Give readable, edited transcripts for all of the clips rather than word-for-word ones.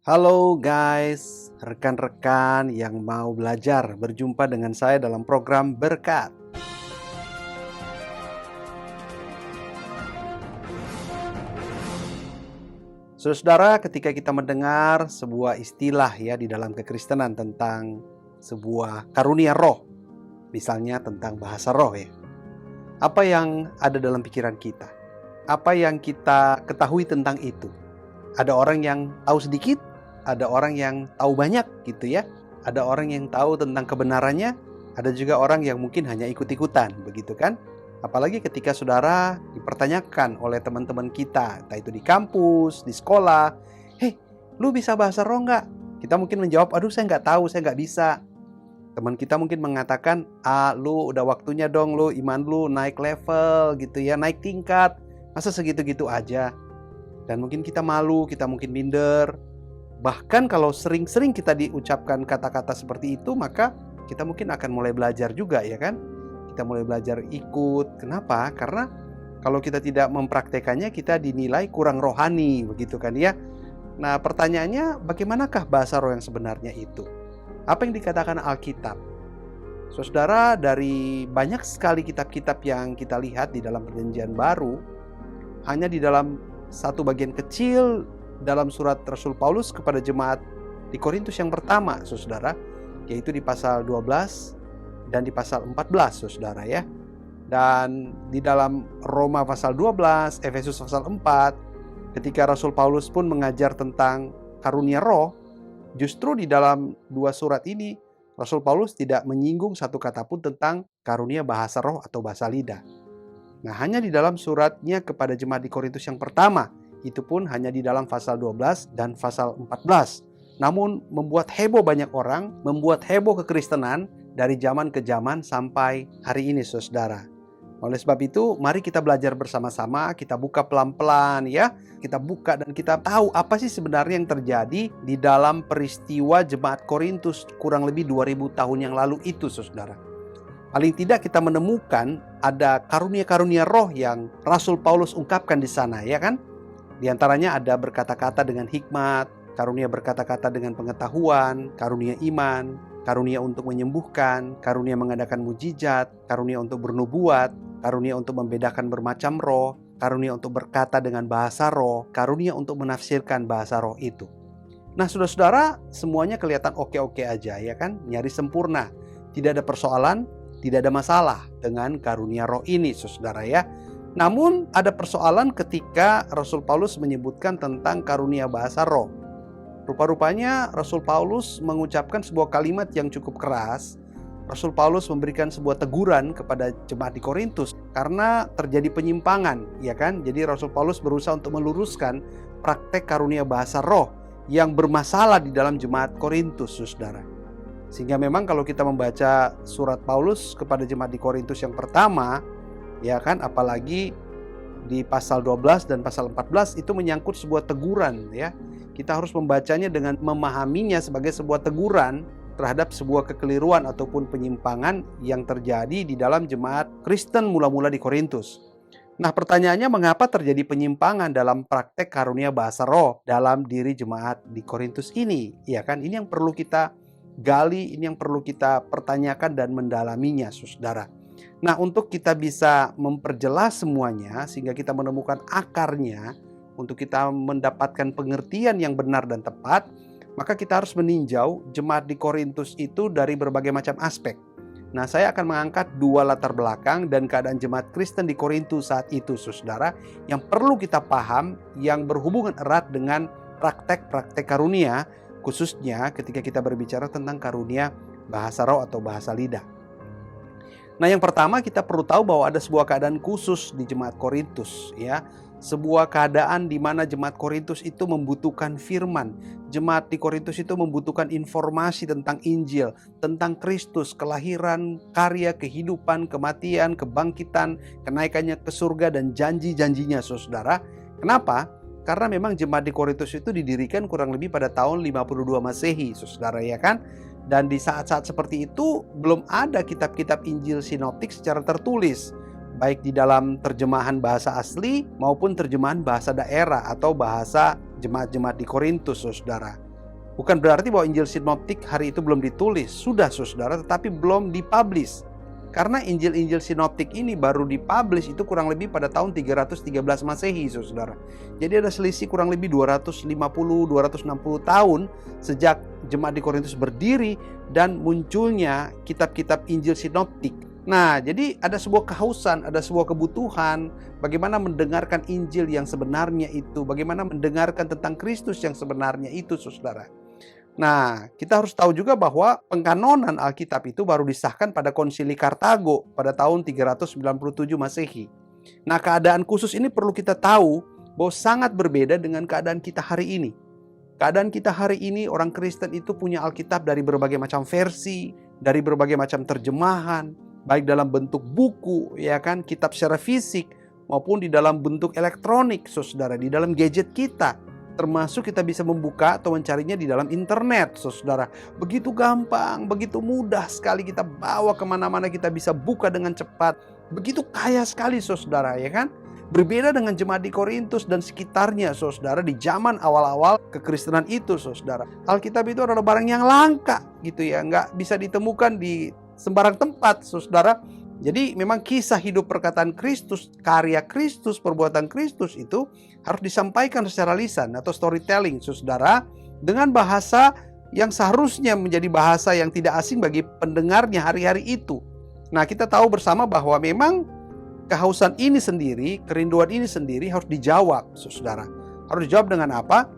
Halo guys, rekan-rekan yang mau belajar, berjumpa dengan saya dalam program Berkat. Saudara, ketika kita mendengar sebuah istilah ya di dalam kekristenan tentang sebuah karunia roh, misalnya tentang bahasa roh ya. Apa yang ada dalam pikiran kita? Apa yang kita ketahui tentang itu? Ada orang yang tahu sedikit, ada orang yang tahu banyak gitu ya. Ada orang yang tahu tentang kebenarannya, ada juga orang yang mungkin hanya ikut-ikutan, begitu kan? Apalagi ketika saudara dipertanyakan oleh teman-teman kita, entah itu di kampus, di sekolah, "Hei, lu bisa bahasa roh nggak?" Kita mungkin menjawab, "Aduh, saya nggak tahu, saya nggak bisa." Teman kita mungkin mengatakan, "Lu udah waktunya dong, lu iman lu naik level gitu ya, naik tingkat. Masa segitu-gitu aja?" Dan mungkin kita malu, kita mungkin minder. Bahkan kalau sering-sering kita diucapkan kata-kata seperti itu, maka kita mungkin akan mulai belajar juga ya kan? Kita mulai belajar ikut. Kenapa? Karena kalau kita tidak mempraktekannya, kita dinilai kurang rohani, begitu kan ya? Nah, pertanyaannya, bagaimanakah bahasa roh yang sebenarnya itu? Apa yang dikatakan Alkitab? Saudara, dari banyak sekali kitab-kitab yang kita lihat di dalam Perjanjian Baru, hanya di dalam satu bagian kecil dalam surat Rasul Paulus kepada jemaat di Korintus yang pertama, saudara, yaitu di pasal 12 dan di pasal 14, saudara ya. Dan di dalam Roma pasal 12, Efesus pasal 4, ketika Rasul Paulus pun mengajar tentang karunia roh, justru di dalam dua surat ini Rasul Paulus tidak menyinggung satu kata pun tentang karunia bahasa roh atau bahasa lidah. Nah, hanya di dalam suratnya kepada jemaat di Korintus yang pertama, itu pun hanya di dalam pasal 12 dan pasal 14. Namun membuat heboh banyak orang, membuat heboh kekristenan dari zaman ke zaman sampai hari ini, saudara. Oleh sebab itu, mari kita belajar bersama-sama, kita buka pelan-pelan ya. Kita buka dan kita tahu apa sih sebenarnya yang terjadi di dalam peristiwa jemaat Korintus kurang lebih 2000 tahun yang lalu itu, saudara. Paling tidak kita menemukan ada karunia-karunia roh yang Rasul Paulus ungkapkan di sana, ya kan? Di antaranya ada berkata-kata dengan hikmat, karunia berkata-kata dengan pengetahuan, karunia iman, karunia untuk menyembuhkan, karunia mengadakan mujizat, karunia untuk bernubuat, karunia untuk membedakan bermacam roh, karunia untuk berkata dengan bahasa roh, karunia untuk menafsirkan bahasa roh itu. Nah, saudara-saudara, semuanya kelihatan oke-oke aja, ya kan? Nyaris sempurna. Tidak ada persoalan, tidak ada masalah dengan karunia roh ini, saudara ya. Namun ada persoalan ketika Rasul Paulus menyebutkan tentang karunia bahasa roh. Rupa-rupanya Rasul Paulus mengucapkan sebuah kalimat yang cukup keras. Rasul Paulus memberikan sebuah teguran kepada jemaat di Korintus karena terjadi penyimpangan, ya kan? Jadi Rasul Paulus berusaha untuk meluruskan praktek karunia bahasa roh yang bermasalah di dalam jemaat Korintus, saudara. Sehingga memang kalau kita membaca surat Paulus kepada jemaat di Korintus yang pertama, ya kan, apalagi di pasal 12 dan pasal 14 itu menyangkut sebuah teguran ya. Kita harus membacanya dengan memahaminya sebagai sebuah teguran terhadap sebuah kekeliruan ataupun penyimpangan yang terjadi di dalam jemaat Kristen mula-mula di Korintus. Nah, pertanyaannya, mengapa terjadi penyimpangan dalam praktek karunia bahasa roh dalam diri jemaat di Korintus ini? Ya kan, ini yang perlu kita gali, ini yang perlu kita pertanyakan dan mendalaminya, saudara. Nah, untuk kita bisa memperjelas semuanya sehingga kita menemukan akarnya, untuk kita mendapatkan pengertian yang benar dan tepat, maka kita harus meninjau jemaat di Korintus itu dari berbagai macam aspek. Nah, saya akan mengangkat dua latar belakang dan keadaan jemaat Kristen di Korintus saat itu, saudara, yang perlu kita paham, yang berhubungan erat dengan praktek-praktek karunia, khususnya ketika kita berbicara tentang karunia bahasa roh atau bahasa lidah. Nah, yang pertama kita perlu tahu bahwa ada sebuah keadaan khusus di jemaat Korintus ya. Sebuah keadaan di mana jemaat Korintus itu membutuhkan firman. Jemaat di Korintus itu membutuhkan informasi tentang Injil, tentang Kristus, kelahiran, karya, kehidupan, kematian, kebangkitan, kenaikannya ke surga dan janji-janjinya, saudara. Kenapa? Karena memang jemaat di Korintus itu didirikan kurang lebih pada tahun 52 Masehi, saudara ya kan? Dan di saat-saat seperti itu belum ada kitab-kitab Injil sinoptik secara tertulis, baik di dalam terjemahan bahasa asli maupun terjemahan bahasa daerah atau bahasa jemaat-jemaat di Korintus, saudara. Bukan berarti bahwa Injil sinoptik hari itu belum ditulis. Sudah saudara, tetapi belum dipublish. Karena Injil-Injil sinoptik ini baru dipublish itu kurang lebih pada tahun 313 Masehi, saudara. Jadi ada selisih kurang lebih 250-260 tahun sejak jemaat di Korintus berdiri dan munculnya kitab-kitab Injil sinoptik. Nah, jadi ada sebuah kehausan, ada sebuah kebutuhan bagaimana mendengarkan Injil yang sebenarnya itu, bagaimana mendengarkan tentang Kristus yang sebenarnya itu, saudara. Nah, kita harus tahu juga bahwa pengkanonan Alkitab itu baru disahkan pada Konsili Kartago pada tahun 397 Masehi. Nah, keadaan khusus ini perlu kita tahu bahwa sangat berbeda dengan keadaan kita hari ini. Keadaan kita hari ini, orang Kristen itu punya Alkitab dari berbagai macam versi, dari berbagai macam terjemahan, baik dalam bentuk buku, ya kan, kitab secara fisik, maupun di dalam bentuk elektronik, saudara, di dalam gadget kita. Termasuk kita bisa membuka atau mencarinya di dalam internet, saudara. Begitu gampang, begitu mudah sekali kita bawa kemana-mana, kita bisa buka dengan cepat. Begitu kaya sekali, saudara, ya kan? Berbeda dengan jemaat di Korintus dan sekitarnya, saudara, di zaman awal-awal kekristenan itu, saudara. Alkitab itu adalah barang yang langka, gitu ya. Nggak bisa ditemukan di sembarang tempat, saudara. Jadi memang kisah hidup perkataan Kristus, karya Kristus, perbuatan Kristus itu harus disampaikan secara lisan atau storytelling, saudara, dengan bahasa yang seharusnya menjadi bahasa yang tidak asing bagi pendengarnya hari-hari itu. Nah, kita tahu bersama bahwa memang kehausan ini sendiri, kerinduan ini sendiri harus dijawab, saudara. Harus dijawab dengan apa?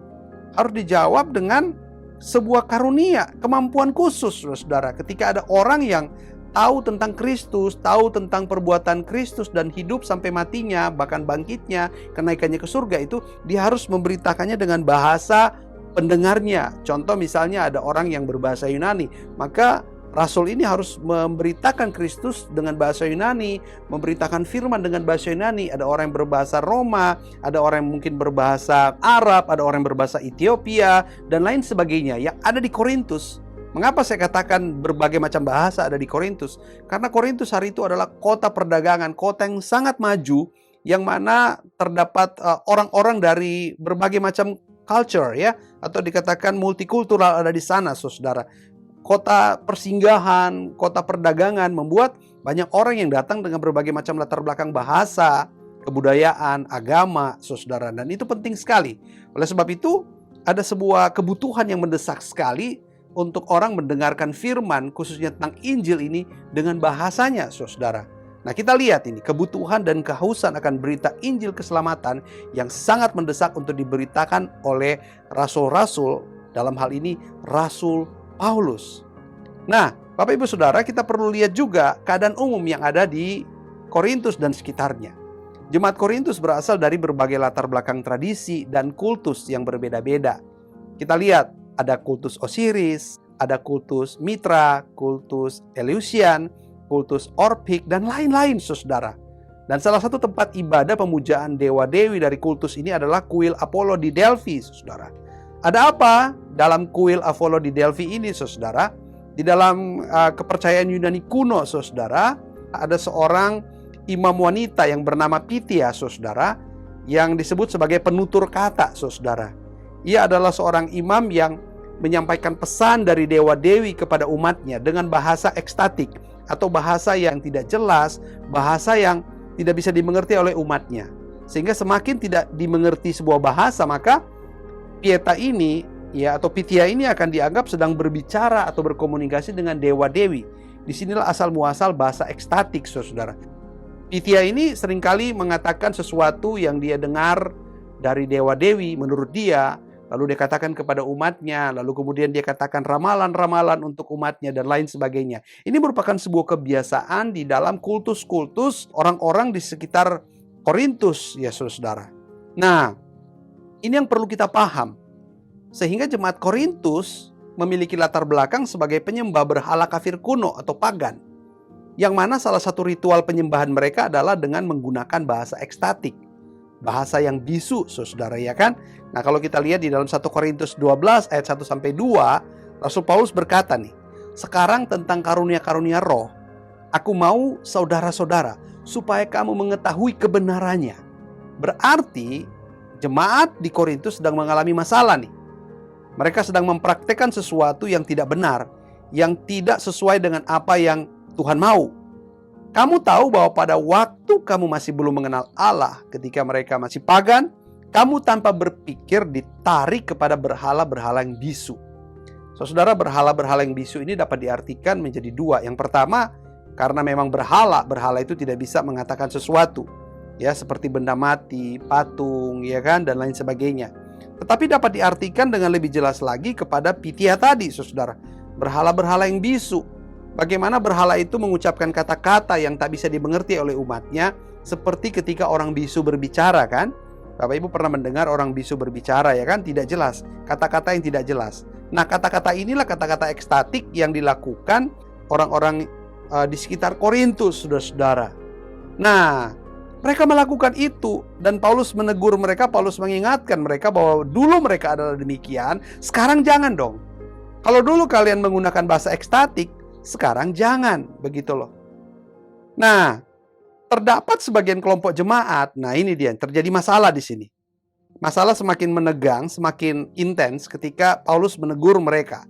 Harus dijawab dengan sebuah karunia, kemampuan khusus, saudara. Ketika ada orang yang tahu tentang Kristus, tahu tentang perbuatan Kristus dan hidup sampai matinya, bahkan bangkitnya, kenaikannya ke surga itu, dia harus memberitakannya dengan bahasa pendengarnya. Contoh misalnya ada orang yang berbahasa Yunani, maka Rasul ini harus memberitakan Kristus dengan bahasa Yunani, memberitakan firman dengan bahasa Yunani. Ada orang yang berbahasa Roma, ada orang yang mungkin berbahasa Arab, ada orang yang berbahasa Ethiopia, dan lain sebagainya yang ada di Korintus. Mengapa saya katakan berbagai macam bahasa ada di Korintus? Karena Korintus hari itu adalah kota perdagangan, kota yang sangat maju, yang mana terdapat orang-orang dari berbagai macam culture, ya, atau dikatakan multikultural ada di sana, saudara. Kota persinggahan, kota perdagangan, membuat banyak orang yang datang dengan berbagai macam latar belakang bahasa, kebudayaan, agama, saudara. Dan itu penting sekali. Oleh sebab itu, ada sebuah kebutuhan yang mendesak sekali untuk orang mendengarkan firman, khususnya tentang Injil ini dengan bahasanya, saudara. Nah, kita lihat ini, kebutuhan dan kehausan akan berita Injil keselamatan yang sangat mendesak untuk diberitakan oleh rasul-rasul, dalam hal ini Rasul Paulus. Nah, Bapak Ibu Saudara, kita perlu lihat juga keadaan umum yang ada di Korintus dan sekitarnya. Jemaat Korintus berasal dari berbagai latar belakang tradisi dan kultus yang berbeda-beda. Kita lihat, ada kultus Osiris, ada kultus Mitra, kultus Eleusian, kultus Orphik, dan lain-lain, saudara. Dan salah satu tempat ibadah pemujaan dewa-dewi dari kultus ini adalah kuil Apollo di Delphi, saudara. Ada apa dalam kuil Apollo di Delphi ini, saudara? Di dalam kepercayaan Yunani kuno, saudara, ada seorang imam wanita yang bernama Pythia, saudara, yang disebut sebagai penutur kata, saudara. Ia adalah seorang imam yang menyampaikan pesan dari dewa-dewi kepada umatnya dengan bahasa ekstatik atau bahasa yang tidak jelas, bahasa yang tidak bisa dimengerti oleh umatnya. Sehingga semakin tidak dimengerti sebuah bahasa, maka Pieta ini, ya, atau Pythia ini akan dianggap sedang berbicara atau berkomunikasi dengan dewa-dewi. Disinilah asal muasal bahasa ekstatik, saudara. Pythia ini seringkali mengatakan sesuatu yang dia dengar dari dewa-dewi menurut dia, lalu dia katakan kepada umatnya, lalu kemudian dia katakan ramalan-ramalan untuk umatnya dan lain sebagainya. Ini merupakan sebuah kebiasaan di dalam kultus-kultus orang-orang di sekitar Korintus, ya saudara. Nah, ini yang perlu kita paham. Sehingga jemaat Korintus memiliki latar belakang sebagai penyembah berhala kafir kuno atau pagan. Yang mana salah satu ritual penyembahan mereka adalah dengan menggunakan bahasa ekstatik. Bahasa yang bisu, saudara, ya kan? Nah, kalau kita lihat di dalam 1 Korintus 12 ayat 1-2, Rasul Paulus berkata nih, "Sekarang tentang karunia-karunia roh, aku mau saudara-saudara supaya kamu mengetahui kebenarannya." Berarti jemaat di Korintus sedang mengalami masalah nih. Mereka sedang mempraktekkan sesuatu yang tidak benar, yang tidak sesuai dengan apa yang Tuhan mau. Kamu tahu bahwa pada waktu kamu masih belum mengenal Allah, ketika mereka masih pagan, kamu tanpa berpikir ditarik kepada berhala-berhala yang bisu. Saudara, berhala-berhala yang bisu ini dapat diartikan menjadi dua. Yang pertama, karena memang berhala itu tidak bisa mengatakan sesuatu, ya, seperti benda mati, patung, ya kan, dan lain sebagainya. Tetapi dapat diartikan dengan lebih jelas lagi kepada Pitia tadi, saudara. Berhala-berhala yang bisu. Bagaimana berhala itu mengucapkan kata-kata yang tak bisa dimengerti oleh umatnya, seperti ketika orang bisu berbicara, kan? Bapak Ibu pernah mendengar orang bisu berbicara, ya kan? Tidak jelas, kata-kata yang tidak jelas. Nah, kata-kata inilah kata-kata ekstatik yang dilakukan orang-orang di sekitar Korintus, saudara-saudara. Nah, mereka melakukan itu, dan Paulus menegur mereka. Paulus mengingatkan mereka bahwa dulu mereka adalah demikian, sekarang jangan dong. Kalau dulu kalian menggunakan bahasa ekstatik, sekarang jangan, begitu loh. Nah, terdapat sebagian kelompok jemaat. Nah, ini dia, terjadi masalah di sini. Masalah semakin menegang, semakin intens ketika Paulus menegur mereka.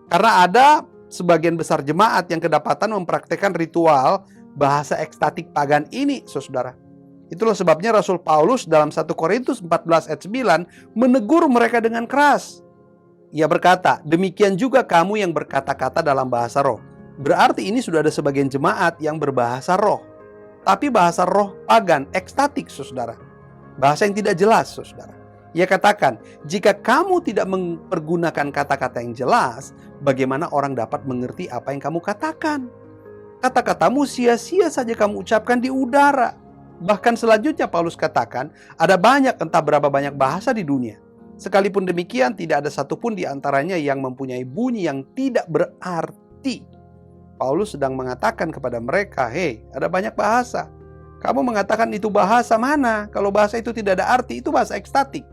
Karena ada sebagian besar jemaat yang kedapatan mempraktekkan ritual bahasa ekstatik pagan ini, saudara. Itulah sebabnya Rasul Paulus dalam 1 Korintus 14 ayat 9 menegur mereka dengan keras. Ia berkata, demikian juga kamu yang berkata-kata dalam bahasa roh. Berarti ini sudah ada sebagian jemaat yang berbahasa roh. Tapi bahasa roh pagan, ekstatik, saudara. Bahasa yang tidak jelas, saudara. Ia katakan, jika kamu tidak mempergunakan kata-kata yang jelas, bagaimana orang dapat mengerti apa yang kamu katakan? Kata-katamu sia-sia saja kamu ucapkan di udara. Bahkan selanjutnya Paulus katakan, ada banyak, entah berapa banyak bahasa di dunia. Sekalipun demikian, tidak ada satupun di antaranya yang mempunyai bunyi yang tidak berarti. Paulus sedang mengatakan kepada mereka, hei, ada banyak bahasa. Kamu mengatakan itu bahasa mana? Kalau bahasa itu tidak ada arti, itu bahasa ekstatik.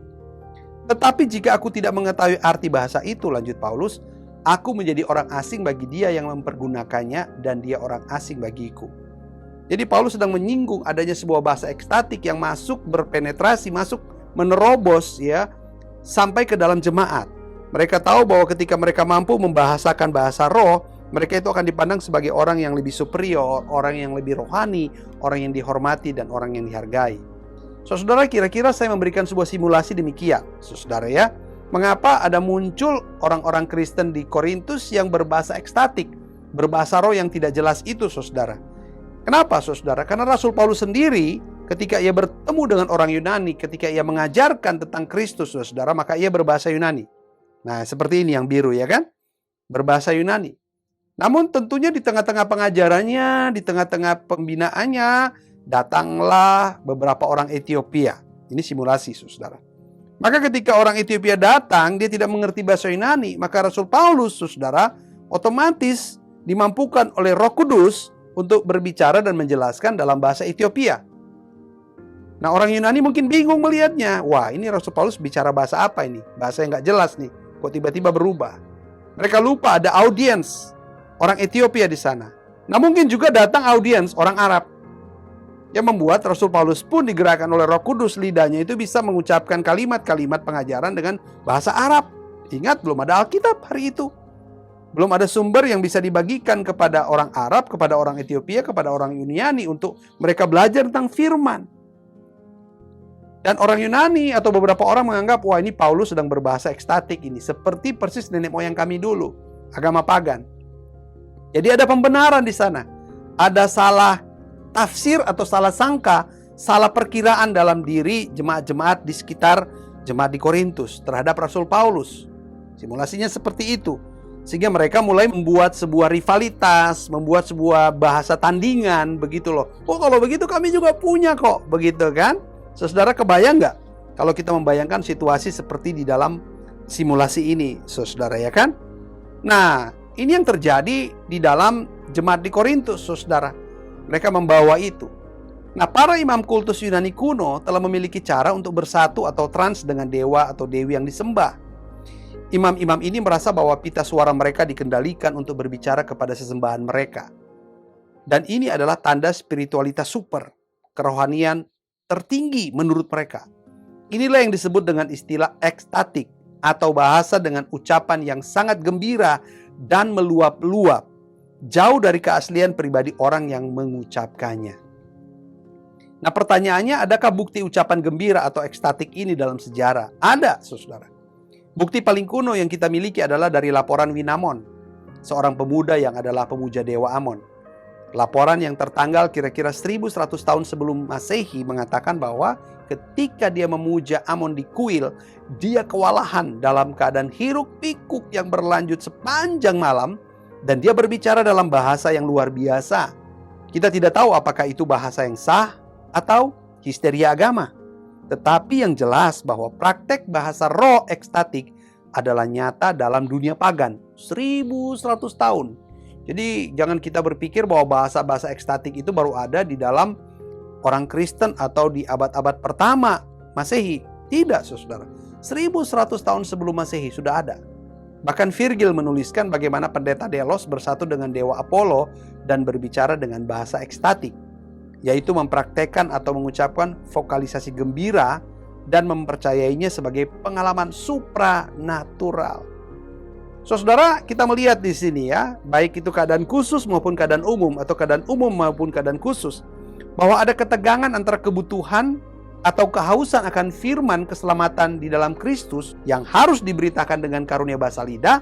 Tetapi jika aku tidak mengetahui arti bahasa itu, lanjut Paulus, aku menjadi orang asing bagi dia yang mempergunakannya, dan dia orang asing bagiku. Jadi Paulus sedang menyinggung adanya sebuah bahasa ekstatik yang masuk, berpenetrasi, masuk, menerobos, ya, sampai ke dalam jemaat. Mereka tahu bahwa ketika mereka mampu membahasakan bahasa roh, mereka itu akan dipandang sebagai orang yang lebih superior, orang yang lebih rohani, orang yang dihormati, dan orang yang dihargai. Saudara, kira-kira saya memberikan sebuah simulasi demikian, saudara, ya. Mengapa ada muncul orang-orang Kristen di Korintus yang berbahasa ekstatik, berbahasa roh yang tidak jelas itu, saudara? Kenapa, saudara? Karena Rasul Paulus sendiri ketika ia bertemu dengan orang Yunani, ketika ia mengajarkan tentang Kristus, saudara, maka ia berbahasa Yunani. Nah, seperti ini yang biru, ya kan? Berbahasa Yunani. Namun tentunya di tengah-tengah pengajarannya, di tengah-tengah pembinaannya, datanglah beberapa orang Ethiopia. Ini simulasi, saudara. Maka ketika orang Ethiopia datang, dia tidak mengerti bahasa Yunani, maka Rasul Paulus, saudara, otomatis dimampukan oleh Roh Kudus untuk berbicara dan menjelaskan dalam bahasa Ethiopia. Nah, orang Yunani mungkin bingung melihatnya. Wah, ini Rasul Paulus bicara bahasa apa ini? Bahasa yang nggak jelas nih. Kok tiba-tiba berubah? Mereka lupa ada audiens orang Ethiopia di sana. Nah, mungkin juga datang audiens orang Arab. Yang membuat Rasul Paulus pun digerakkan oleh Roh Kudus, lidahnya itu bisa mengucapkan kalimat-kalimat pengajaran dengan bahasa Arab. Ingat, belum ada Alkitab hari itu. Belum ada sumber yang bisa dibagikan kepada orang Arab, kepada orang Ethiopia, kepada orang Yunani untuk mereka belajar tentang firman. Dan orang Yunani atau beberapa orang menganggap, wah, ini Paulus sedang berbahasa ekstatik ini. Seperti persis nenek moyang kami dulu, agama pagan. Jadi ada pembenaran di sana. Ada salah tafsir atau salah sangka, salah perkiraan dalam diri jemaat-jemaat di sekitar jemaat di Korintus terhadap Rasul Paulus. Simulasinya seperti itu. Sehingga mereka mulai membuat sebuah rivalitas, membuat sebuah bahasa tandingan, begitu loh. Oh, kalau begitu kami juga punya kok, begitu kan? Saudara, kebayang nggak kalau kita membayangkan situasi seperti di dalam simulasi ini, saudara, ya kan? Nah, ini yang terjadi di dalam jemaat di Korintus, saudara. Mereka membawa itu. Nah, para imam kultus Yunani kuno telah memiliki cara untuk bersatu atau trans dengan dewa atau dewi yang disembah. Imam-imam ini merasa bahwa pita suara mereka dikendalikan untuk berbicara kepada sesembahan mereka. Dan ini adalah tanda spiritualitas super, kerohanian tertinggi menurut mereka. Inilah yang disebut dengan istilah ekstatik atau bahasa dengan ucapan yang sangat gembira dan meluap-luap, jauh dari keaslian pribadi orang yang mengucapkannya. Nah, pertanyaannya, adakah bukti ucapan gembira atau ekstatik ini dalam sejarah? Ada, saudara. Bukti paling kuno yang kita miliki adalah dari laporan Winamon, seorang pemuda yang adalah pemuja dewa Amon. Laporan yang tertanggal kira-kira 1100 tahun sebelum Masehi mengatakan bahwa ketika dia memuja Amon di kuil, dia kewalahan dalam keadaan hiruk-pikuk yang berlanjut sepanjang malam, dan dia berbicara dalam bahasa yang luar biasa. Kita tidak tahu apakah itu bahasa yang sah atau histeria agama. Tetapi yang jelas bahwa praktek bahasa roh ekstatik adalah nyata dalam dunia pagan 1100 tahun. Jadi jangan kita berpikir bahwa bahasa-bahasa ekstatik itu baru ada di dalam orang Kristen atau di abad-abad pertama Masehi. Tidak, saudara. 1100 tahun sebelum Masehi sudah ada. Bahkan Virgil menuliskan bagaimana pendeta Delos bersatu dengan dewa Apollo dan berbicara dengan bahasa ekstatik, yaitu mempraktekkan atau mengucapkan vokalisasi gembira dan mempercayainya sebagai pengalaman supranatural. Saudara, kita melihat di sini ya, baik itu keadaan khusus maupun keadaan umum atau keadaan umum maupun keadaan khusus, bahwa ada ketegangan antara kebutuhan atau kehausan akan firman keselamatan di dalam Kristus yang harus diberitakan dengan karunia bahasa lidah,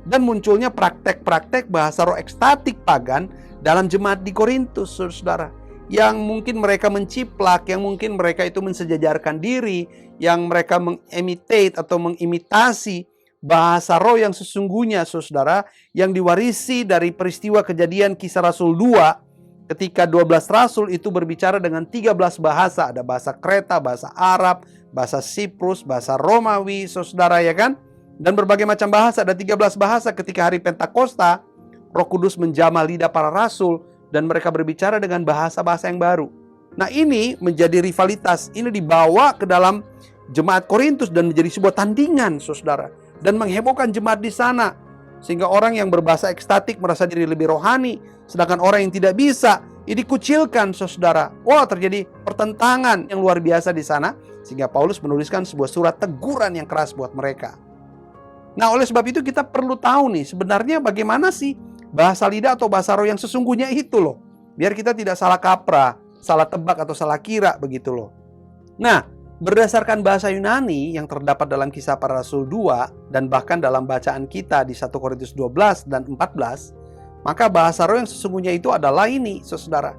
dan munculnya praktek-praktek bahasa roh ekstatik pagan dalam jemaat di Korintus, saudara. Yang mungkin mereka menciplak, yang mungkin mereka itu mensejajarkan diri, yang mereka mengimitate atau mengimitasi bahasa roh yang sesungguhnya, saudara, yang diwarisi dari peristiwa kejadian Kisah Rasul 2, ketika 12 rasul itu berbicara dengan 13 bahasa. Ada bahasa Kreta, bahasa Arab, bahasa Siprus, bahasa Romawi, saudara, ya kan? Dan berbagai macam bahasa, ada 13 bahasa ketika hari Pentakosta, Roh Kudus menjamah lidah para rasul, dan mereka berbicara dengan bahasa-bahasa yang baru. Nah, ini menjadi rivalitas, ini dibawa ke dalam jemaat Korintus dan menjadi sebuah tandingan, saudara. Dan menghebohkan jemaat di sana. Sehingga orang yang berbahasa ekstatik merasa diri lebih rohani. Sedangkan orang yang tidak bisa, ini dikucilkan, saudara. Wah, terjadi pertentangan yang luar biasa di sana. Sehingga Paulus menuliskan sebuah surat teguran yang keras buat mereka. Nah, oleh sebab itu kita perlu tahu nih, sebenarnya bagaimana sih bahasa lidah atau bahasa roh yang sesungguhnya itu loh. Biar kita tidak salah kaprah, salah tebak atau salah kira begitu loh. Nah, berdasarkan bahasa Yunani yang terdapat dalam Kisah Para Rasul 2 dan bahkan dalam bacaan kita di 1 Korintus 12 dan 14, maka bahasa roh yang sesungguhnya itu adalah ini, saudara.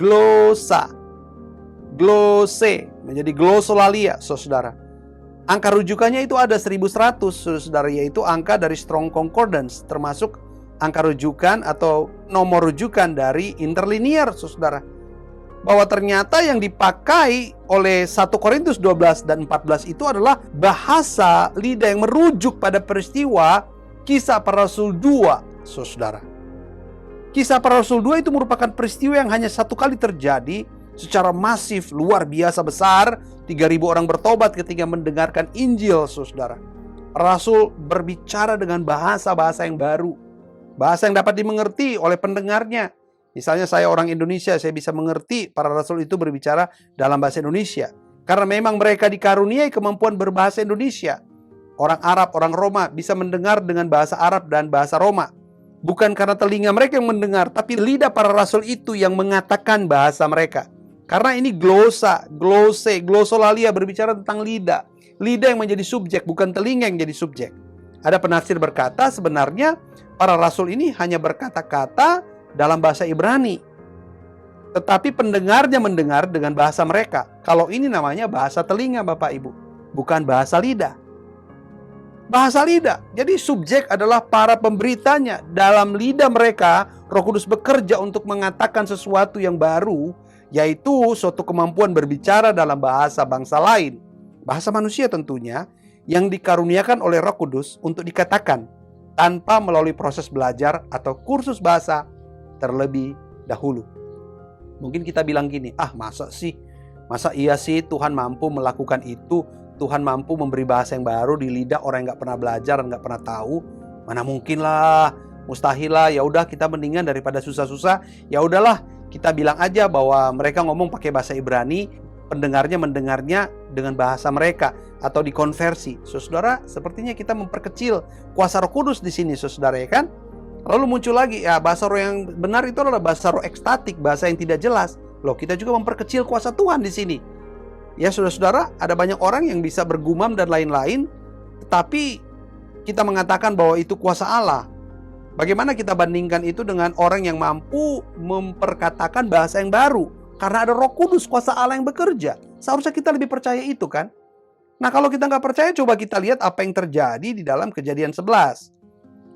Glosa. Glose menjadi glosolalia, saudara. Angka rujukannya itu ada 1100, saudara, yaitu angka dari Strong Concordance, termasuk angka rujukan atau nomor rujukan dari interlinear, saudara. Bahwa ternyata yang dipakai oleh 1 Korintus 12 dan 14 itu adalah bahasa lidah yang merujuk pada peristiwa Kisah Para Rasul 2, saudara. Kisah Para Rasul 2 itu merupakan peristiwa yang hanya satu kali terjadi secara masif, luar biasa besar. 3.000 orang bertobat ketika mendengarkan Injil, saudara. Rasul berbicara dengan bahasa-bahasa yang baru, bahasa yang dapat dimengerti oleh pendengarnya. Misalnya saya orang Indonesia, saya bisa mengerti para rasul itu berbicara dalam bahasa Indonesia. Karena memang mereka dikaruniai kemampuan berbahasa Indonesia. Orang Arab, orang Roma bisa mendengar dengan bahasa Arab dan bahasa Roma. Bukan karena telinga mereka yang mendengar, tapi lidah para rasul itu yang mengatakan bahasa mereka. Karena ini glosa, glose, glosolalia berbicara tentang lidah. Lidah yang menjadi subjek, bukan telinga yang jadi subjek. Ada penafsir berkata sebenarnya para rasul ini hanya berkata-kata dalam bahasa Ibrani, tetapi pendengarnya mendengar dengan bahasa mereka. Kalau ini namanya bahasa telinga, Bapak Ibu, bukan bahasa lidah. Bahasa lidah, jadi subjek adalah para pemberitanya. Dalam lidah mereka, Roh Kudus bekerja untuk mengatakan sesuatu yang baru, yaitu suatu kemampuan berbicara dalam bahasa bangsa lain, bahasa manusia tentunya, yang dikaruniakan oleh Roh Kudus untuk dikatakan tanpa melalui proses belajar atau kursus bahasa terlebih dahulu. Mungkin kita bilang gini, masa iya sih Tuhan mampu melakukan itu? Tuhan mampu memberi bahasa yang baru di lidah orang yang gak pernah belajar, gak pernah tahu? Mana mungkin lah, mustahil lah. Ya udah, kita mendingan daripada susah-susah, ya udahlah kita bilang aja bahwa mereka ngomong pakai bahasa Ibrani, pendengarnya mendengarnya dengan bahasa mereka atau dikonversi. Saudara, sepertinya kita memperkecil kuasa Roh Kudus di sini, saudara, ya kan? Lalu muncul lagi, ya bahasa roh yang benar itu adalah bahasa roh ekstatik, bahasa yang tidak jelas. Loh, kita juga memperkecil kuasa Tuhan di sini. Ya, saudara-saudara, ada banyak orang yang bisa bergumam dan lain-lain, tetapi kita mengatakan bahwa itu kuasa Allah. Bagaimana kita bandingkan itu dengan orang yang mampu memperkatakan bahasa yang baru? Karena ada Roh Kudus, kuasa Allah yang bekerja. Seharusnya kita lebih percaya itu, kan? Nah, kalau kita nggak percaya, coba kita lihat apa yang terjadi di dalam Kejadian 11.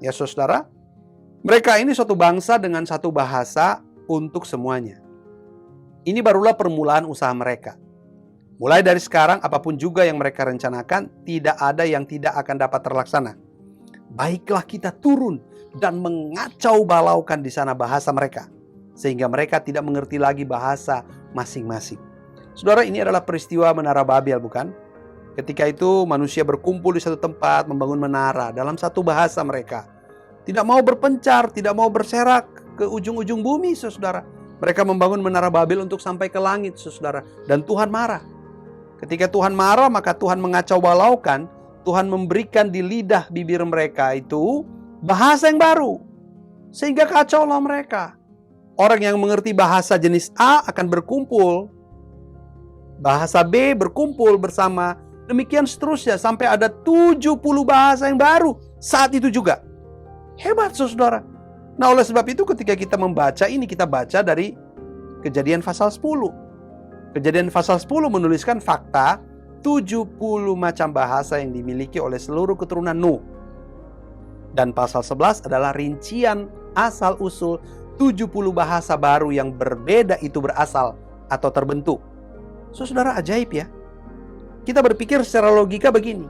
Ya, saudara, mereka ini suatu bangsa dengan satu bahasa untuk semuanya. Ini barulah permulaan usaha mereka. Mulai dari sekarang, apapun juga yang mereka rencanakan, tidak ada yang tidak akan dapat terlaksana. Baiklah kita turun dan mengacau balaukan di sana bahasa mereka, sehingga mereka tidak mengerti lagi bahasa masing-masing. Saudara, ini adalah peristiwa Menara Babel, bukan? Ketika itu manusia berkumpul di satu tempat membangun menara dalam satu bahasa mereka. Tidak mau berpencar, tidak mau berserak ke ujung-ujung bumi, saudara. Mereka membangun Menara Babel untuk sampai ke langit, saudara. Dan Tuhan marah. Ketika Tuhan marah, maka Tuhan mengacau balaukan. Tuhan memberikan di lidah bibir mereka itu bahasa yang baru. Sehingga kacaulah mereka. Orang yang mengerti bahasa jenis A akan berkumpul. Bahasa B berkumpul bersama. Demikian seterusnya sampai ada 70 bahasa yang baru saat itu juga. Hebat, saudara. Nah, oleh sebab itu ketika kita membaca ini, kita baca dari Kejadian pasal 10. Kejadian pasal 10 menuliskan fakta 70 macam bahasa yang dimiliki oleh seluruh keturunan Nuh. Dan pasal 11 adalah rincian asal-usul 70 bahasa baru yang berbeda itu berasal atau terbentuk. Saudara, ajaib ya. Kita berpikir secara logika begini.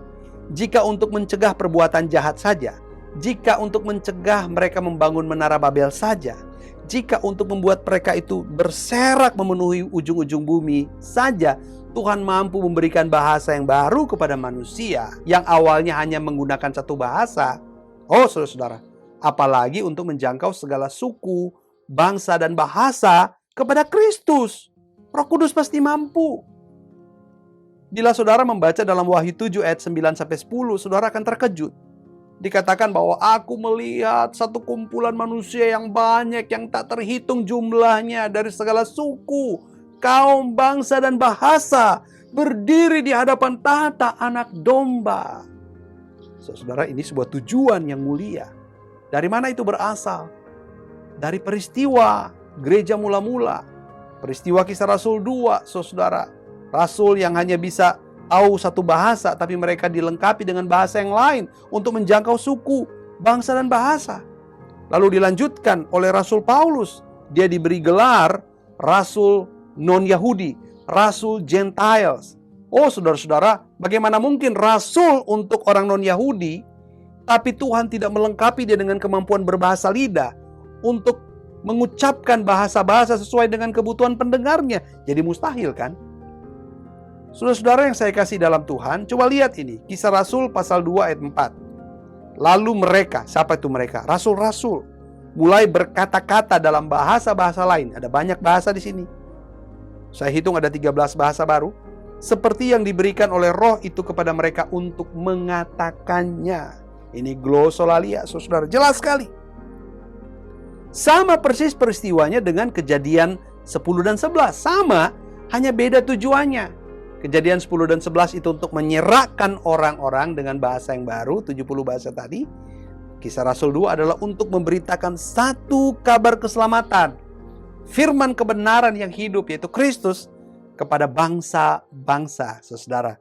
Jika untuk mencegah perbuatan jahat saja, jika untuk mencegah mereka membangun Menara Babel saja, jika untuk membuat mereka itu berserak memenuhi ujung-ujung bumi saja, Tuhan mampu memberikan bahasa yang baru kepada manusia yang awalnya hanya menggunakan satu bahasa. Oh, saudara-saudara, apalagi untuk menjangkau segala suku, bangsa, dan bahasa kepada Kristus. Roh Kudus pasti mampu. Bila saudara membaca dalam Wahyu 7 ayat 9-10, saudara akan terkejut. Dikatakan bahwa aku melihat satu kumpulan manusia yang banyak, yang tak terhitung jumlahnya, dari segala suku, kaum, bangsa, dan bahasa, berdiri di hadapan tahta Anak Domba. Saudara, ini sebuah tujuan yang mulia. Dari mana itu berasal? Dari peristiwa gereja mula-mula. Peristiwa Kisah Rasul 2, saudara. Rasul yang hanya bisa tahu satu bahasa, tapi mereka dilengkapi dengan bahasa yang lain untuk menjangkau suku, bangsa, dan bahasa. Lalu dilanjutkan oleh Rasul Paulus. Dia diberi gelar Rasul non-Yahudi, Rasul Gentiles. Oh, saudara-saudara, bagaimana mungkin Rasul untuk orang non-Yahudi, tapi Tuhan tidak melengkapi dia dengan kemampuan berbahasa lidah untuk mengucapkan bahasa-bahasa sesuai dengan kebutuhan pendengarnya? Jadi mustahil, kan? Saudara-saudara yang saya kasih dalam Tuhan, coba lihat ini. Kisah Rasul pasal 2 ayat 4. Lalu mereka, siapa itu mereka? Rasul-rasul. Mulai berkata-kata dalam bahasa-bahasa lain. Ada banyak bahasa di sini. Saya hitung ada 13 bahasa baru. Seperti yang diberikan oleh Roh itu kepada mereka untuk mengatakannya. Ini glosolalia, saudara. Jelas sekali. Sama persis peristiwanya dengan Kejadian 10 dan 11. Sama, hanya beda tujuannya. Kejadian 10 dan 11 itu untuk menyerahkan orang-orang dengan bahasa yang baru, 70 bahasa tadi. Kisah Rasul 2 adalah untuk memberitakan satu kabar keselamatan, firman kebenaran yang hidup, yaitu Kristus, kepada bangsa-bangsa, saudara.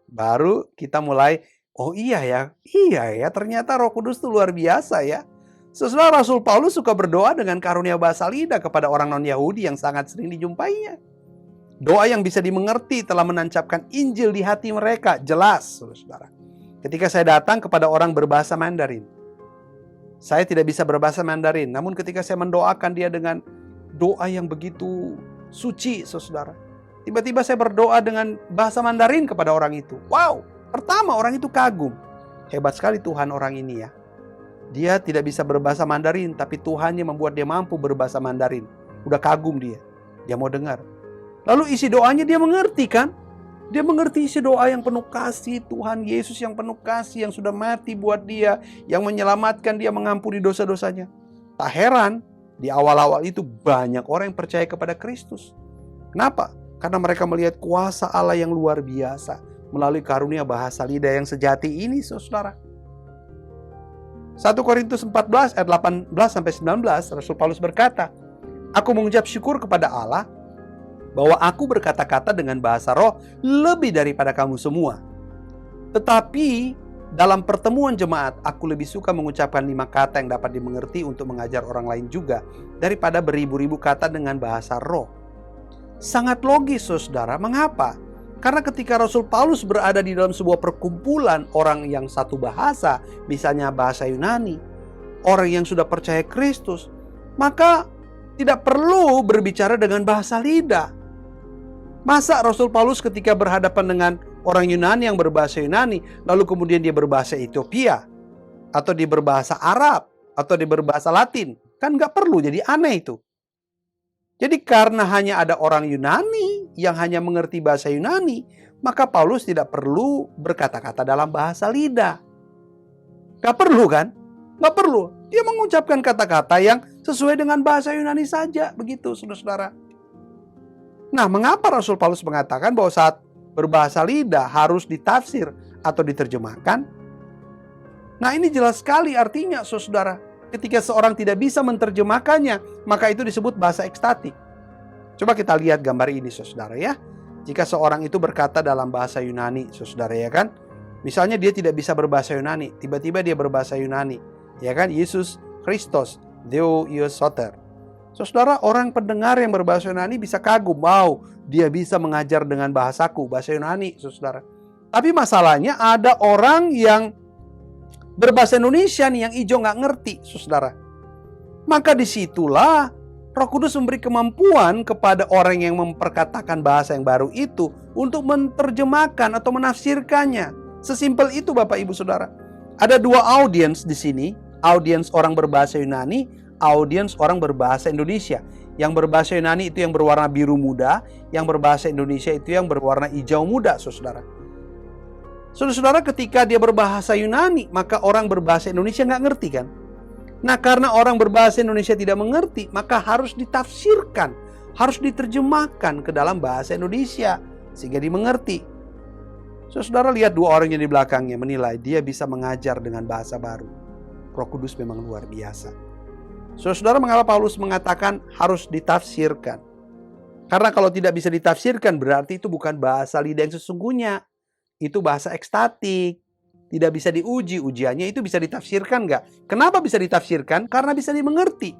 Baru kita mulai, oh iya ya, ternyata Roh Kudus itu luar biasa ya. Saudara, Rasul Paulus suka berdoa dengan karunia bahasa lidah kepada orang non-Yahudi yang sangat sering dijumpainya. Doa yang bisa dimengerti telah menancapkan Injil di hati mereka. Jelas, saudara. Ketika saya datang kepada orang berbahasa Mandarin, saya tidak bisa berbahasa Mandarin. Namun ketika saya mendoakan dia dengan doa yang begitu suci, saudara. Tiba-tiba saya berdoa dengan bahasa Mandarin kepada orang itu. Wow, pertama orang itu kagum. Hebat sekali Tuhan orang ini ya. Dia tidak bisa berbahasa Mandarin, tapi Tuhannya membuat dia mampu berbahasa Mandarin. Udah kagum dia. Dia mau dengar. Lalu isi doanya dia mengerti, kan? Dia mengerti isi doa yang penuh kasih, Tuhan Yesus yang penuh kasih, yang sudah mati buat dia, yang menyelamatkan dia, mengampuni dosa-dosanya. Tak heran, di awal-awal itu banyak orang yang percaya kepada Kristus. Kenapa? Karena mereka melihat kuasa Allah yang luar biasa melalui karunia bahasa lidah yang sejati ini, saudara. 1 Korintus 14 ayat 18-19, Rasul Paulus berkata, "Aku mengucap syukur kepada Allah bahwa aku berkata-kata dengan bahasa roh lebih daripada kamu semua. Tetapi dalam pertemuan jemaat, aku lebih suka mengucapkan 5 kata yang dapat dimengerti untuk mengajar orang lain juga, daripada beribu-ribu kata dengan bahasa roh." Sangat logis, saudara. Mengapa? Karena ketika Rasul Paulus berada di dalam sebuah perkumpulan orang yang satu bahasa, misalnya bahasa Yunani, orang yang sudah percaya Kristus, maka tidak perlu berbicara dengan bahasa lidah. Masa Rasul Paulus ketika berhadapan dengan orang Yunani yang berbahasa Yunani, lalu kemudian dia berbahasa Ethiopia, atau dia berbahasa Arab, atau dia berbahasa Latin? Kan nggak perlu, jadi aneh itu. Jadi karena hanya ada orang Yunani yang hanya mengerti bahasa Yunani, maka Paulus tidak perlu berkata-kata dalam bahasa lidah. Gak perlu kan? Gak perlu. Dia mengucapkan kata-kata yang sesuai dengan bahasa Yunani saja. Begitu, saudara-saudara. Nah, mengapa Rasul Paulus mengatakan bahwa saat berbahasa lidah harus ditafsir atau diterjemahkan? Nah, ini jelas sekali artinya, saudara. Ketika seorang tidak bisa menerjemahkannya, maka itu disebut bahasa ekstatik. Coba kita lihat gambar ini, saudara ya. Jika seorang itu berkata dalam bahasa Yunani, saudara ya kan. Misalnya dia tidak bisa berbahasa Yunani, tiba-tiba dia berbahasa Yunani, ya kan. Yesus Kristus, Deo Ios Soter. Saudara, orang pendengar yang berbahasa Yunani bisa kagum, wow, dia bisa mengajar dengan bahasaku, bahasa Yunani, saudara. Tapi masalahnya ada orang yang berbahasa Indonesia nih yang ijo nggak ngerti, saudara. Maka disitulah Roh Kudus memberi kemampuan kepada orang yang memperkatakan bahasa yang baru itu untuk menerjemahkan atau menafsirkannya. Sesimpel itu, Bapak Ibu Saudara. Ada 2 audiens di sini, audiens orang berbahasa Yunani, audiens orang berbahasa Indonesia. Yang berbahasa Yunani itu yang berwarna biru muda, yang berbahasa Indonesia itu yang berwarna hijau muda, saudara. Saudara-saudara, ketika dia berbahasa Yunani, maka orang berbahasa Indonesia nggak ngerti kan? Nah, karena orang berbahasa Indonesia tidak mengerti, maka harus ditafsirkan, harus diterjemahkan ke dalam bahasa Indonesia, sehingga dimengerti. Saudara lihat 2 orang yang di belakangnya menilai dia bisa mengajar dengan bahasa baru. Roh Kudus memang luar biasa. Saudara, mengapa Paulus mengatakan harus ditafsirkan? Karena kalau tidak bisa ditafsirkan, berarti itu bukan bahasa lidah yang sesungguhnya. Itu bahasa ekstatik, tidak bisa diuji. Ujiannya itu bisa ditafsirkan nggak? Kenapa bisa ditafsirkan? Karena bisa dimengerti.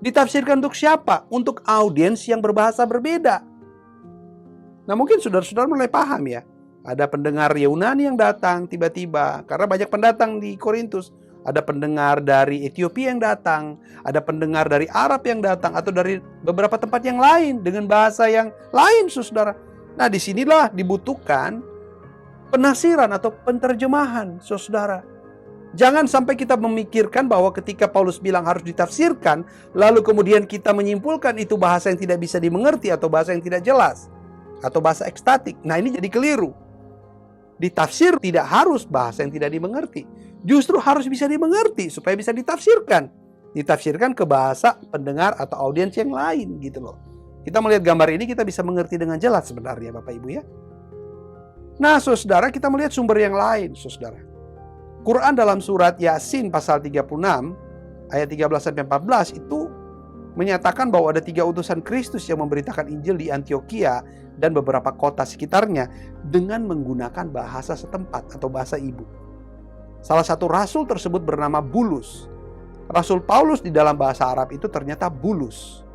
Ditafsirkan untuk siapa? Untuk audiens yang berbahasa berbeda. Nah, mungkin saudara-saudara mulai paham ya. Ada pendengar Yunani yang datang tiba-tiba, karena banyak pendatang di Korintus. Ada pendengar dari Ethiopia yang datang, ada pendengar dari Arab yang datang, atau dari beberapa tempat yang lain dengan bahasa yang lain, saudara. Nah, disinilah dibutuhkan penafsiran atau penterjemahan, saudara. Jangan sampai kita memikirkan bahwa ketika Paulus bilang harus ditafsirkan, lalu kemudian kita menyimpulkan itu bahasa yang tidak bisa dimengerti atau bahasa yang tidak jelas, atau bahasa ekstatik. Nah, ini jadi keliru. Ditafsir tidak harus bahasa yang tidak dimengerti. Justru harus bisa dimengerti supaya bisa ditafsirkan. Ditafsirkan ke bahasa pendengar atau audiens yang lain gitu loh. Kita melihat gambar ini, kita bisa mengerti dengan jelas sebenarnya, Bapak Ibu ya. Nah, saudara, kita melihat sumber yang lain, saudara. Quran dalam surat Yasin pasal 36 ayat 13-14 itu menyatakan bahwa ada 3 utusan Kristus yang memberitakan Injil di Antioquia dan beberapa kota sekitarnya dengan menggunakan bahasa setempat atau bahasa ibu. Salah satu rasul tersebut bernama Bulus. Rasul Paulus di dalam bahasa Arab itu ternyata Bulus.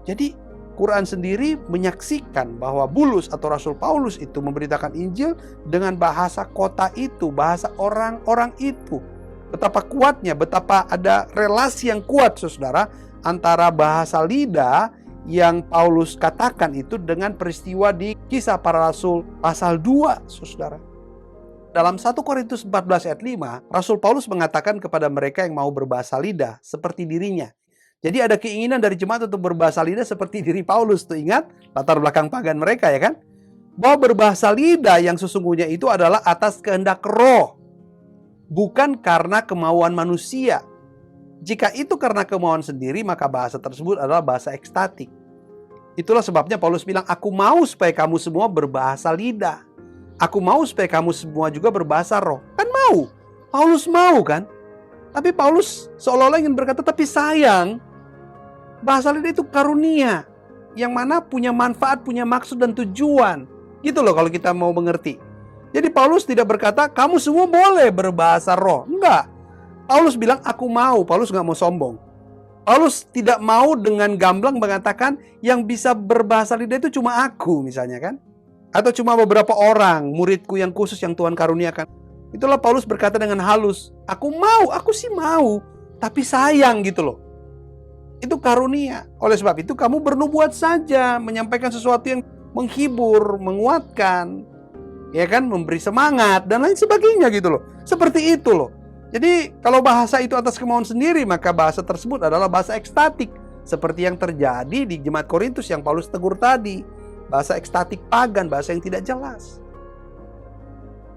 Jadi Quran sendiri menyaksikan bahwa Bulus atau Rasul Paulus itu memberitakan Injil dengan bahasa kota itu, bahasa orang-orang itu. Betapa kuatnya, betapa ada relasi yang kuat, saudara, antara bahasa lidah yang Paulus katakan itu dengan peristiwa di Kisah Para Rasul pasal 2, saudara. Dalam 1 Korintus 14 ayat 5, Rasul Paulus mengatakan kepada mereka yang mau berbahasa lidah seperti dirinya. Jadi ada keinginan dari jemaat untuk berbahasa lidah seperti diri Paulus. Tuh ingat latar belakang pagan mereka ya kan? bahwa berbahasa lidah yang sesungguhnya itu adalah atas kehendak roh, bukan karena kemauan manusia. Jika itu karena kemauan sendiri, maka bahasa tersebut adalah bahasa ekstatik. Itulah sebabnya Paulus bilang, aku mau supaya kamu semua berbahasa lidah. Aku mau supaya kamu semua juga berbahasa roh. Kan mau. Paulus mau kan? Tapi Paulus seolah-olah ingin berkata, tapi sayang, bahasa lidah itu karunia. Yang mana punya manfaat, punya maksud dan tujuan. Gitu loh kalau kita mau mengerti. Jadi Paulus tidak berkata, kamu semua boleh berbahasa roh. Enggak. Paulus bilang, aku mau. Paulus nggak mau sombong. Paulus tidak mau dengan gamblang mengatakan yang bisa berbahasa lidah itu cuma aku misalnya kan. Atau cuma beberapa orang, muridku yang khusus yang Tuhan karuniakan. Itulah Paulus berkata dengan halus, aku mau, aku sih mau. Tapi sayang gitu loh. Itu karunia. Oleh sebab itu kamu bernubuat saja, menyampaikan sesuatu yang menghibur, menguatkan, ya kan, memberi semangat dan lain sebagainya gitu loh. Seperti itu loh. Jadi kalau bahasa itu atas kemauan sendiri, maka bahasa tersebut adalah bahasa ekstatik. Seperti yang terjadi di jemaat Korintus yang Paulus tegur tadi. Bahasa ekstatik pagan, bahasa yang tidak jelas.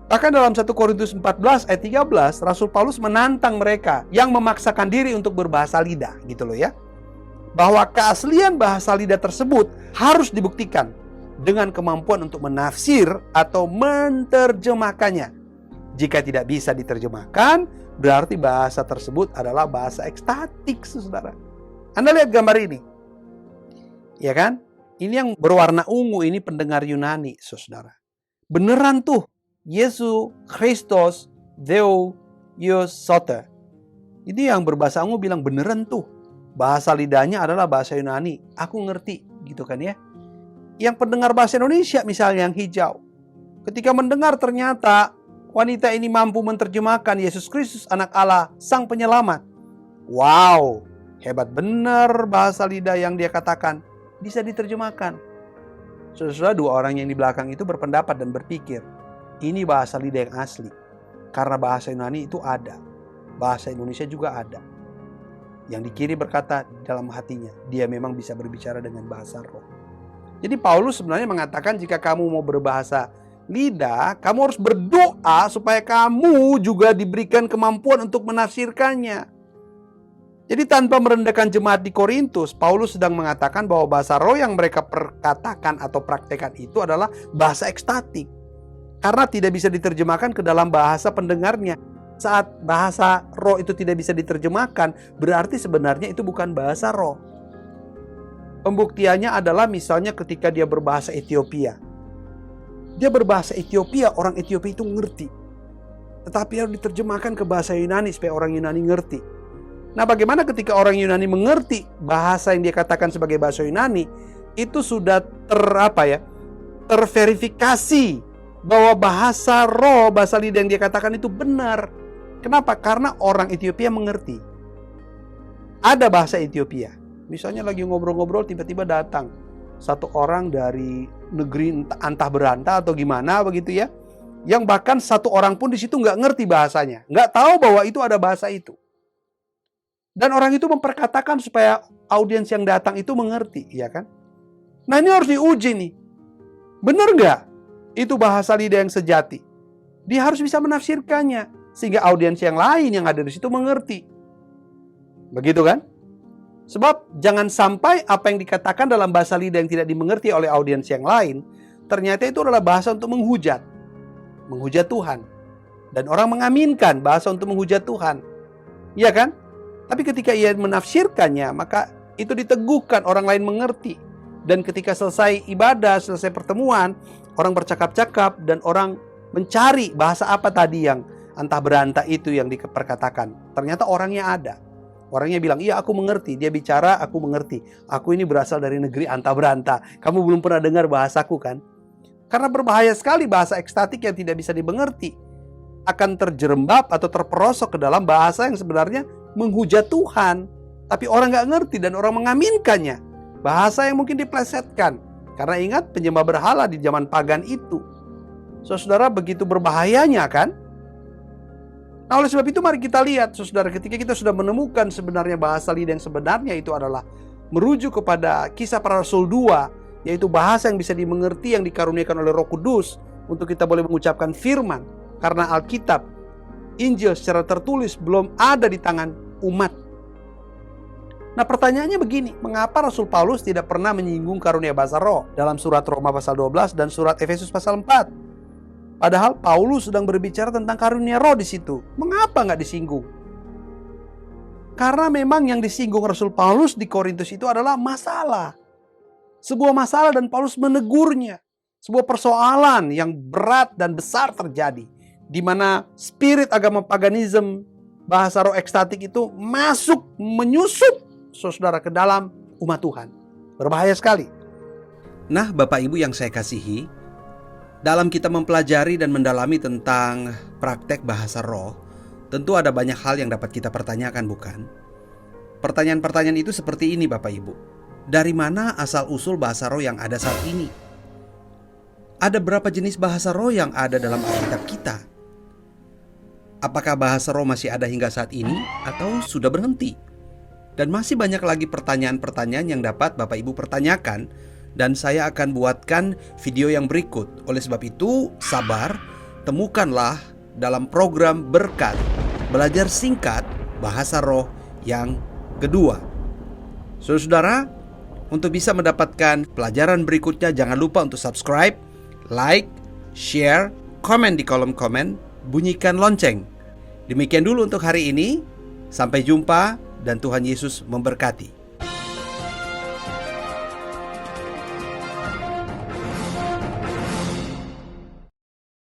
Bahkan dalam 1 Korintus 14 ayat 13, Rasul Paulus menantang mereka yang memaksakan diri untuk berbahasa lidah gitu loh ya. Bahwa keaslian bahasa lidah tersebut harus dibuktikan dengan kemampuan untuk menafsir atau menerjemahkannya. Jika tidak bisa diterjemahkan, berarti bahasa tersebut adalah bahasa ekstatik, saudara. Anda lihat gambar ini. Ya kan? Ini yang berwarna ungu, ini pendengar Yunani, saudara. Beneran tuh, Yesus Kristus Deo Ios Soter. Ini yang berbahasa ungu bilang beneran tuh. Bahasa lidahnya adalah bahasa Yunani. Aku ngerti, gitu kan ya. Yang pendengar bahasa Indonesia misalnya yang hijau. Ketika mendengar ternyata wanita ini mampu menerjemahkan Yesus Kristus anak Allah, sang penyelamat. Wow, hebat benar bahasa lidah yang dia katakan. Bisa diterjemahkan. Saudara-saudara, dua orang yang di belakang itu berpendapat dan berpikir, ini bahasa lidah yang asli. Karena bahasa Yunani itu ada. Bahasa Indonesia juga ada. Yang di kiri berkata dalam hatinya, dia memang bisa berbicara dengan bahasa roh. Jadi Paulus sebenarnya mengatakan jika kamu mau berbahasa lidah, kamu harus berdoa supaya kamu juga diberikan kemampuan untuk menafsirkannya. Jadi tanpa merendahkan jemaat di Korintus, Paulus sedang mengatakan bahwa bahasa roh yang mereka perkatakan atau praktekkan itu adalah bahasa ekstatik. Karena tidak bisa diterjemahkan ke dalam bahasa pendengarnya. Saat bahasa roh itu tidak bisa diterjemahkan, berarti sebenarnya itu bukan bahasa roh. Pembuktiannya adalah misalnya ketika dia berbahasa Ethiopia. Dia berbahasa Ethiopia, orang Ethiopia itu ngerti. Tetapi harus diterjemahkan ke bahasa Yunani supaya orang Yunani ngerti. Nah, bagaimana ketika orang Yunani mengerti bahasa yang dia katakan sebagai bahasa Yunani, itu sudah terverifikasi bahwa bahasa roh, bahasa lidah yang dia katakan itu benar. Kenapa? Karena orang Ethiopia mengerti. Ada bahasa Ethiopia. Misalnya lagi ngobrol-ngobrol, tiba-tiba datang satu orang dari negeri antah berantah atau gimana begitu ya, yang bahkan satu orang pun di situ nggak ngerti bahasanya, nggak tahu bahwa itu ada bahasa itu. Dan orang itu memperkatakan supaya audiens yang datang itu mengerti, ya kan? Nah, ini harus diuji nih. Benar nggak itu bahasa lidah yang sejati? Dia harus bisa menafsirkannya sehingga audiens yang lain yang ada di situ mengerti. Begitu kan? Sebab jangan sampai apa yang dikatakan dalam bahasa lidah yang tidak dimengerti oleh audiens yang lain, ternyata itu adalah bahasa untuk menghujat Tuhan. Dan orang mengaminkan bahasa untuk menghujat Tuhan. Iya kan? Tapi ketika ia menafsirkannya, maka itu diteguhkan, orang lain mengerti. Dan ketika selesai ibadah, selesai pertemuan, orang bercakap-cakap dan orang mencari bahasa apa tadi yang antah berantah itu yang diperkatakan. Ternyata orangnya ada. Orangnya bilang, iya aku mengerti. Dia bicara, aku mengerti. Aku ini berasal dari negeri antah berantah. Kamu belum pernah dengar bahasaku kan? Karena berbahaya sekali bahasa ekstatik yang tidak bisa dimengerti. Akan terjerembab atau terperosok ke dalam bahasa yang sebenarnya menghujat Tuhan. Tapi orang gak ngerti dan orang mengaminkannya. Bahasa yang mungkin diplesetkan. Karena ingat penyembah berhala di zaman pagan itu. Saudara, begitu berbahayanya kan? Nah, oleh sebab itu mari kita lihat, saudara, ketika kita sudah menemukan sebenarnya bahasa lidah yang sebenarnya itu adalah merujuk kepada Kisah Para Rasul 2, yaitu bahasa yang bisa dimengerti yang dikaruniakan oleh Roh Kudus untuk kita boleh mengucapkan firman, karena Alkitab, Injil secara tertulis belum ada di tangan umat. Nah, pertanyaannya begini, mengapa Rasul Paulus tidak pernah menyinggung karunia bahasa roh dalam surat Roma pasal 12 dan surat Efesus pasal 4? Padahal Paulus sedang berbicara tentang karunia roh di situ. Mengapa nggak disinggung? Karena memang yang disinggung Rasul Paulus di Korintus itu adalah masalah. Sebuah masalah dan Paulus menegurnya. Sebuah persoalan yang berat dan besar terjadi. Di mana spirit agama paganisme, bahasa roh ekstatik itu masuk, menyusup saudara ke dalam umat Tuhan. Berbahaya sekali. Nah, Bapak Ibu yang saya kasihi, dalam kita mempelajari dan mendalami tentang praktek bahasa roh, tentu ada banyak hal yang dapat kita pertanyakan, bukan? Pertanyaan-pertanyaan itu seperti ini, Bapak Ibu. Dari mana asal-usul bahasa roh yang ada saat ini? Ada berapa jenis bahasa roh yang ada dalam Alkitab kita? Apakah bahasa roh masih ada hingga saat ini atau sudah berhenti? Dan masih banyak lagi pertanyaan-pertanyaan yang dapat Bapak Ibu pertanyakan, dan saya akan buatkan video yang berikut. Oleh sebab itu, sabar, temukanlah dalam program Berkat Belajar Singkat Bahasa Roh yang kedua. Saudara, untuk bisa mendapatkan pelajaran berikutnya, jangan lupa untuk subscribe, like, share, komen di kolom komen, bunyikan lonceng. Demikian dulu untuk hari ini. Sampai jumpa dan Tuhan Yesus memberkati.